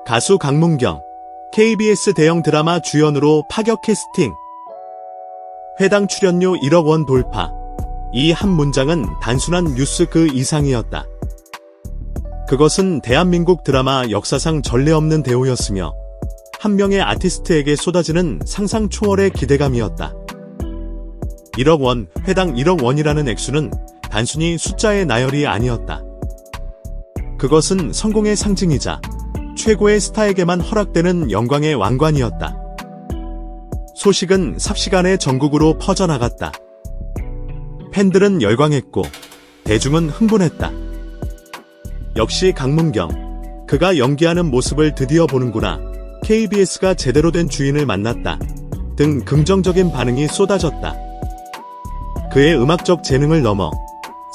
가수 강문경, KBS 대형 드라마 주연으로 파격 캐스팅. 회당 출연료 1억 원 돌파. 이 한 문장은 단순한 뉴스 그 이상이었다. 그것은 대한민국 드라마 역사상 전례 없는 대우였으며 한 명의 아티스트에게 쏟아지는 상상 초월의 기대감이었다. 1억 원, 회당 1억 원이라는 액수는 단순히 숫자의 나열이 아니었다. 그것은 성공의 상징이자 최고의 스타에게만 허락되는 영광의 왕관이었다. 소식은 삽시간에 전국으로 퍼져나갔다. 팬들은 열광했고 대중은 흥분했다. 역시 강문경, 그가 연기하는 모습을 드디어 보는구나, KBS가 제대로 된 주인을 만났다 등 긍정적인 반응이 쏟아졌다. 그의 음악적 재능을 넘어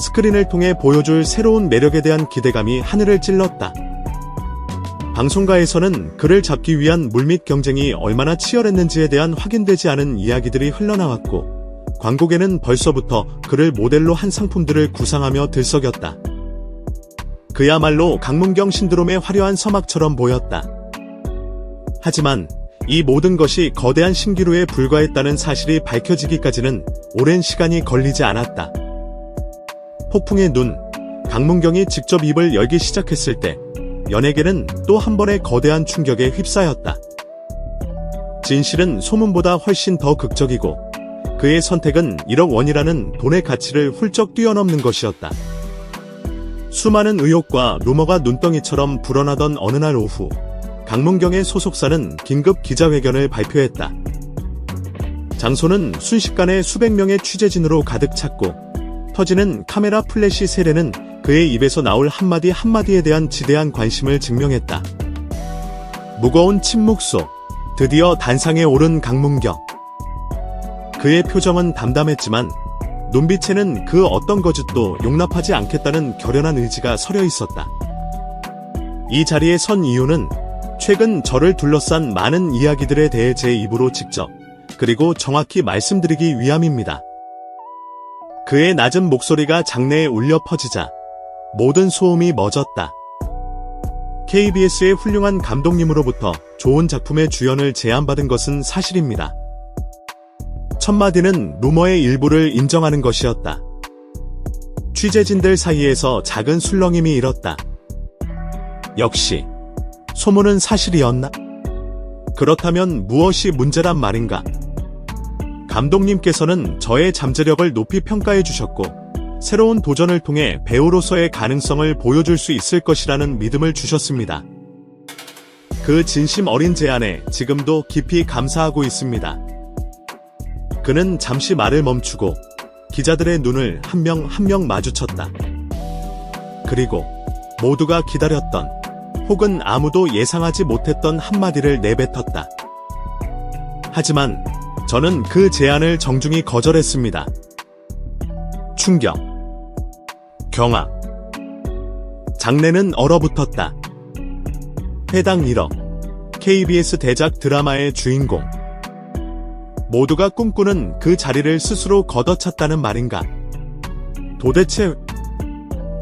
스크린을 통해 보여줄 새로운 매력에 대한 기대감이 하늘을 찔렀다. 방송가에서는 그를 잡기 위한 물밑 경쟁이 얼마나 치열했는지에 대한 확인되지 않은 이야기들이 흘러나왔고, 광고계는 벌써부터 그를 모델로 한 상품들을 구상하며 들썩였다. 그야말로 강문경 신드롬의 화려한 서막처럼 보였다. 하지만 이 모든 것이 거대한 신기루에 불과했다는 사실이 밝혀지기까지는 오랜 시간이 걸리지 않았다. 폭풍의 눈, 강문경이 직접 입을 열기 시작했을 때 연예계는 또 한 번의 거대한 충격에 휩싸였다. 진실은 소문보다 훨씬 더 극적이고 그의 선택은 1억 원이라는 돈의 가치를 훌쩍 뛰어넘는 것이었다. 수많은 의혹과 루머가 눈덩이처럼 불어나던 어느 날 오후, 강문경의 소속사는 긴급 기자회견을 발표했다. 장소는 순식간에 수백 명의 취재진으로 가득 찼고 터지는 카메라 플래시 세례는 그의 입에서 나올 한마디 한마디에 대한 지대한 관심을 증명했다. 무거운 침묵 속 드디어 단상에 오른 강문경. 그의 표정은 담담했지만 눈빛에는 그 어떤 거짓도 용납하지 않겠다는 결연한 의지가 서려 있었다. 이 자리에 선 이유는 최근 저를 둘러싼 많은 이야기들에 대해 제 입으로 직접 그리고 정확히 말씀드리기 위함입니다. 그의 낮은 목소리가 장내에 울려 퍼지자 모든 소음이 멎었다. KBS의 훌륭한 감독님으로부터 좋은 작품의 주연을 제안받은 것은 사실입니다. 첫마디는 루머의 일부를 인정하는 것이었다. 취재진들 사이에서 작은 술렁임이 일었다. 역시 소문은 사실이었나? 그렇다면 무엇이 문제란 말인가? 감독님께서는 저의 잠재력을 높이 평가해 주셨고 새로운 도전을 통해 배우로서의 가능성을 보여줄 수 있을 것이라는 믿음을 주셨습니다. 그 진심 어린 제안에 지금도 깊이 감사하고 있습니다. 그는 잠시 말을 멈추고 기자들의 눈을 한 명 한 명 마주쳤다. 그리고 모두가 기다렸던 혹은 아무도 예상하지 못했던 한마디를 내뱉었다. 하지만 저는 그 제안을 정중히 거절했습니다. 충격, 경악, 장내는 얼어붙었다. 회당 1억, KBS 대작 드라마의 주인공. 모두가 꿈꾸는 그 자리를 스스로 걷어찼다는 말인가? 도대체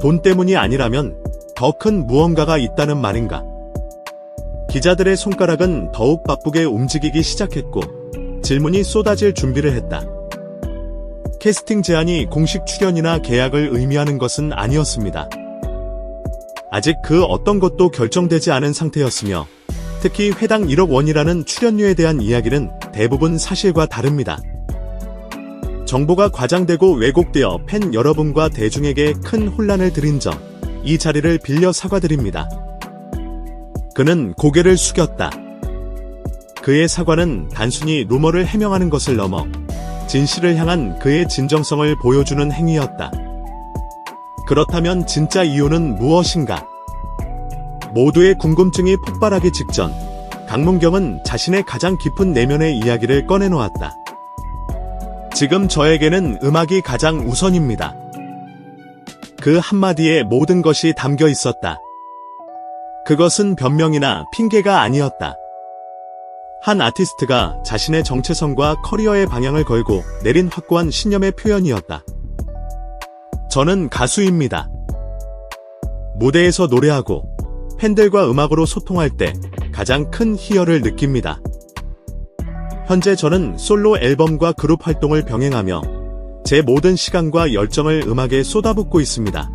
돈 때문이 아니라면 더 큰 무언가가 있다는 말인가? 기자들의 손가락은 더욱 바쁘게 움직이기 시작했고 질문이 쏟아질 준비를 했다. 캐스팅 제안이 공식 출연이나 계약을 의미하는 것은 아니었습니다. 아직 그 어떤 것도 결정되지 않은 상태였으며 특히 회당 1억 원이라는 출연료에 대한 이야기는 대부분 사실과 다릅니다. 정보가 과장되고 왜곡되어 팬 여러분과 대중에게 큰 혼란을 드린 점, 이 자리를 빌려 사과드립니다. 그는 고개를 숙였다. 그의 사과는 단순히 루머를 해명하는 것을 넘어 진실을 향한 그의 진정성을 보여주는 행위였다. 그렇다면 진짜 이유는 무엇인가? 모두의 궁금증이 폭발하기 직전 강문경은 자신의 가장 깊은 내면의 이야기를 꺼내놓았다. 지금 저에게는 음악이 가장 우선입니다. 그 한마디에 모든 것이 담겨 있었다. 그것은 변명이나 핑계가 아니었다. 한 아티스트가 자신의 정체성과 커리어의 방향을 걸고 내린 확고한 신념의 표현이었다. 저는 가수입니다. 무대에서 노래하고 팬들과 음악으로 소통할 때 가장 큰 희열을 느낍니다. 현재 저는 솔로 앨범과 그룹 활동을 병행하며 제 모든 시간과 열정을 음악에 쏟아붓고 있습니다.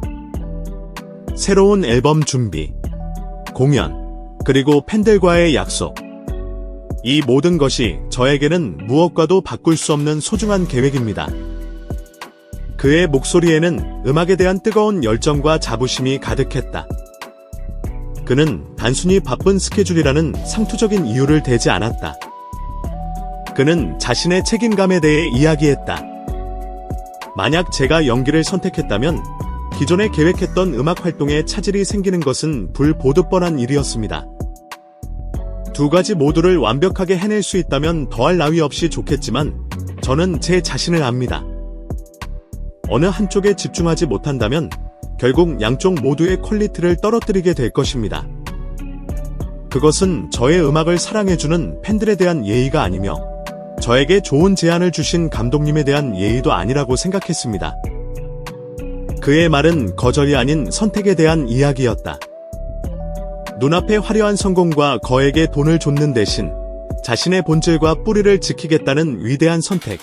새로운 앨범 준비, 공연, 그리고 팬들과의 약속. 이 모든 것이 저에게는 무엇과도 바꿀 수 없는 소중한 계획입니다. 그의 목소리에는 음악에 대한 뜨거운 열정과 자부심이 가득했다. 그는 단순히 바쁜 스케줄이라는 상투적인 이유를 대지 않았다. 그는 자신의 책임감에 대해 이야기했다. 만약 제가 연기를 선택했다면 기존에 계획했던 음악 활동에 차질이 생기는 것은 불보듯 뻔한 일이었습니다. 두 가지 모두를 완벽하게 해낼 수 있다면 더할 나위 없이 좋겠지만 저는 제 자신을 압니다. 어느 한쪽에 집중하지 못한다면 결국 양쪽 모두의 퀄리티를 떨어뜨리게 될 것입니다. 그것은 저의 음악을 사랑해주는 팬들에 대한 예의가 아니며 저에게 좋은 제안을 주신 감독님에 대한 예의도 아니라고 생각했습니다. 그의 말은 거절이 아닌 선택에 대한 이야기였다. 눈앞의 화려한 성공과 거액의 돈을 줬는 대신 자신의 본질과 뿌리를 지키겠다는 위대한 선택.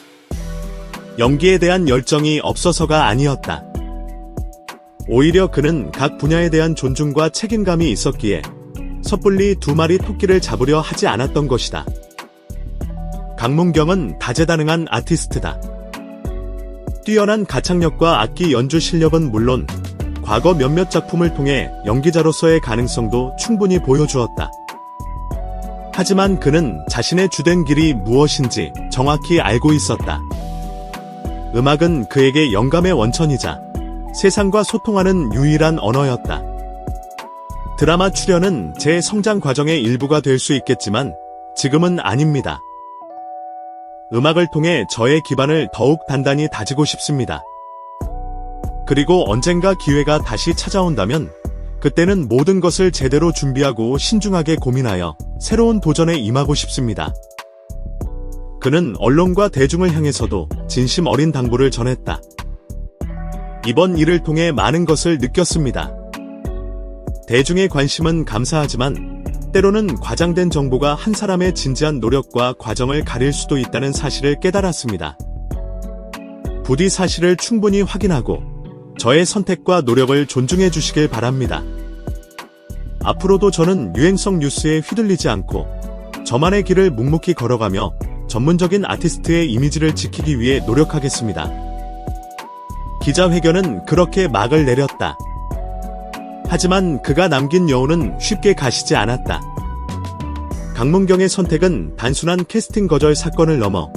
연기에 대한 열정이 없어서가 아니었다. 오히려 그는 각 분야에 대한 존중과 책임감이 있었기에 섣불리 두 마리 토끼를 잡으려 하지 않았던 것이다. 강문경은 다재다능한 아티스트다. 뛰어난 가창력과 악기 연주 실력은 물론 과거 몇몇 작품을 통해 연기자로서의 가능성도 충분히 보여주었다. 하지만 그는 자신의 주된 길이 무엇인지 정확히 알고 있었다. 음악은 그에게 영감의 원천이자 세상과 소통하는 유일한 언어였다. 드라마 출연은 제 성장 과정의 일부가 될 수 있겠지만 지금은 아닙니다. 음악을 통해 저의 기반을 더욱 단단히 다지고 싶습니다. 그리고 언젠가 기회가 다시 찾아온다면 그때는 모든 것을 제대로 준비하고 신중하게 고민하여 새로운 도전에 임하고 싶습니다. 그는 언론과 대중을 향해서도 진심 어린 당부를 전했다. 이번 일을 통해 많은 것을 느꼈습니다. 대중의 관심은 감사하지만 때로는 과장된 정보가 한 사람의 진지한 노력과 과정을 가릴 수도 있다는 사실을 깨달았습니다. 부디 사실을 충분히 확인하고 저의 선택과 노력을 존중해 주시길 바랍니다. 앞으로도 저는 유행성 뉴스에 휘둘리지 않고 저만의 길을 묵묵히 걸어가며 전문적인 아티스트의 이미지를 지키기 위해 노력하겠습니다. 기자회견은 그렇게 막을 내렸다. 하지만 그가 남긴 여운은 쉽게 가시지 않았다. 강문경의 선택은 단순한 캐스팅 거절 사건을 넘어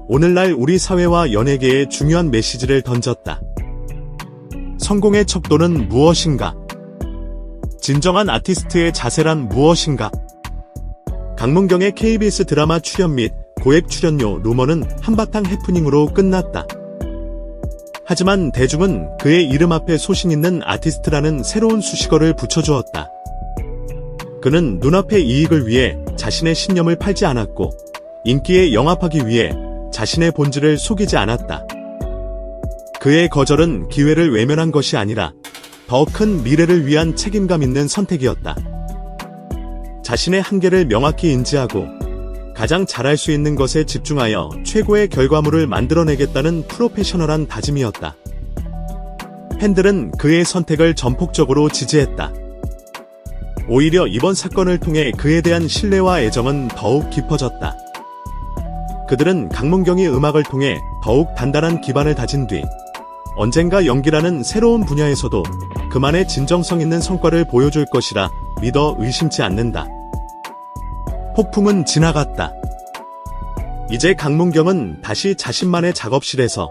오늘날 우리 사회와 연예계에 중요한 메시지를 던졌다. 성공의 척도는 무엇인가? 진정한 아티스트의 자세란 무엇인가? 강문경의 KBS 드라마 출연 및 고액 출연료 루머는 한바탕 해프닝으로 끝났다. 하지만 대중은 그의 이름 앞에 소신 있는 아티스트라는 새로운 수식어를 붙여주었다. 그는 눈앞의 이익을 위해 자신의 신념을 팔지 않았고 인기에 영합하기 위해 자신의 본질을 속이지 않았다. 그의 거절은 기회를 외면한 것이 아니라 더 큰 미래를 위한 책임감 있는 선택이었다. 자신의 한계를 명확히 인지하고 가장 잘할 수 있는 것에 집중하여 최고의 결과물을 만들어내겠다는 프로페셔널한 다짐이었다. 팬들은 그의 선택을 전폭적으로 지지했다. 오히려 이번 사건을 통해 그에 대한 신뢰와 애정은 더욱 깊어졌다. 그들은 강문경이 음악을 통해 더욱 단단한 기반을 다진 뒤 언젠가 연기라는 새로운 분야에서도 그만의 진정성 있는 성과를 보여줄 것이라 믿어 의심치 않는다. 폭풍은 지나갔다. 이제 강문경은 다시 자신만의 작업실에서,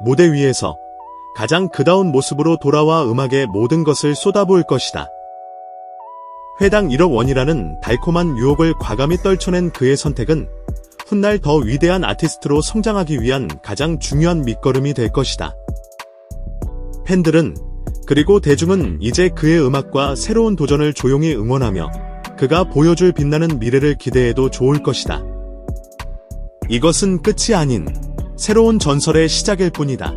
무대 위에서 가장 그다운 모습으로 돌아와 음악에 모든 것을 쏟아부을 것이다. 회당 1억 원이라는 달콤한 유혹을 과감히 떨쳐낸 그의 선택은 훗날 더 위대한 아티스트로 성장하기 위한 가장 중요한 밑거름이 될 것이다. 팬들은, 그리고 대중은 이제 그의 음악과 새로운 도전을 조용히 응원하며 그가 보여줄 빛나는 미래를 기대해도 좋을 것이다. 이것은 끝이 아닌 새로운 전설의 시작일 뿐이다.